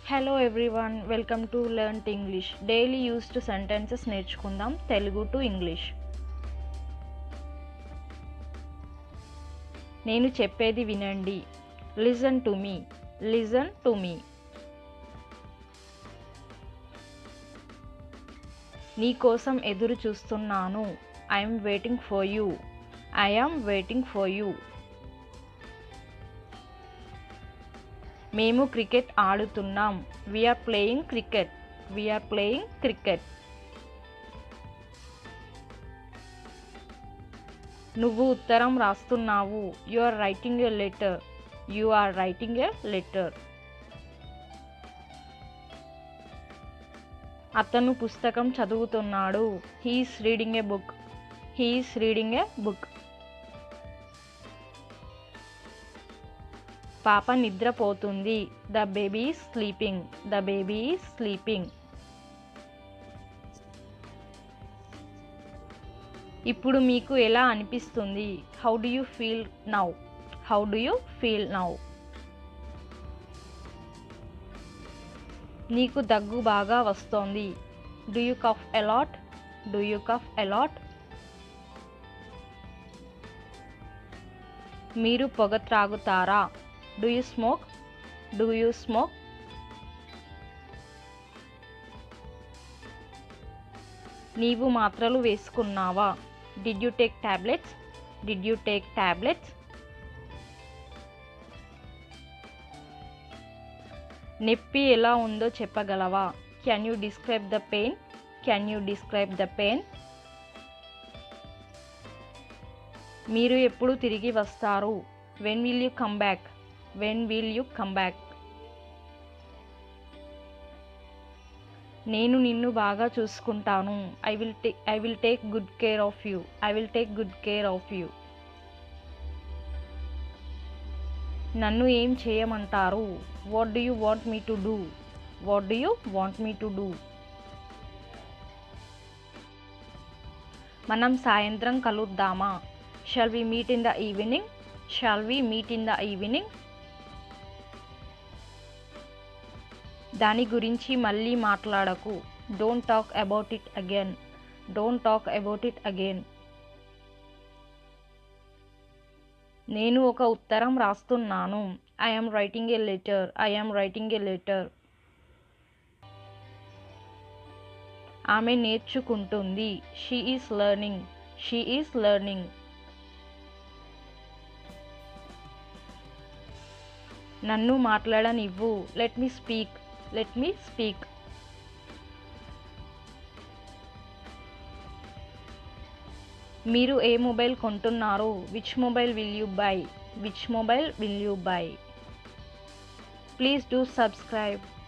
Hello everyone, welcome to learn English. Daily used sentences నేర్చుకుందాం Telugu to English. నేను చెప్పేది వినండి. Listen to me. Listen to me. నీ కోసం ఎదురు చూస్తున్నాను. I'm waiting for you. I'm waiting for you. మేము క్రికెట్ ఆడుతున్నాం. We're playing cricket. We're playing cricket. నువ్వు ఉత్తరం రాస్తున్నావు. You are writing a letter. You are writing a letter. అతను పుస్తకం చదువుతున్నాడు. He's reading a book. He's reading a book. పాప నిద్రపోతుంది. The baby is sleeping. The baby is sleeping. ఇప్పుడు మీకు ఎలా అనిపిస్తుంది? How do you feel now? How do you feel now? నీకు దగ్గు బాగా వస్తోంది. Do you cough a lot? Do you cough a lot? మీరు పొగ త్రాగుతారా? Do you smoke? Do you smoke? నీవు మాత్రలు వేసుకున్నావా? Did you take tablets? Did you take tablets? నొప్పి ఎలా ఉందో చెప్పగలవా? Can you describe the pain? Can you describe the pain? మీరు ఎప్పుడు తిరిగి వస్తారు? When will you come back? When will you come back? నేను నిన్ను బాగా చూసుకుంటాను. I will take good care of you. I will take good care of you. నన్ను ఏం చేయమంటారు? What do you want me to do? What do you want me to do? మనం సాయంత్రం కలుద్దామా? Shall we meet in the evening? Shall we meet in the evening? దాని గురించి మళ్ళీ మాట్లాడకు. Don't talk about it again. Don't talk about it again. నేను ఒక ఉత్తరం రాస్తున్నాను. I'm writing a letter. I'm writing a letter. ఆమె నేర్చుకుంటుంది. She is learning. She is learning. నన్ను మాట్లాడనివ్వు. Let me speak. Let me speak. మీరు ఏ మొబైల్ కొంటున్నారు? Which mobile will you buy? Which mobile will you buy? Please do subscribe.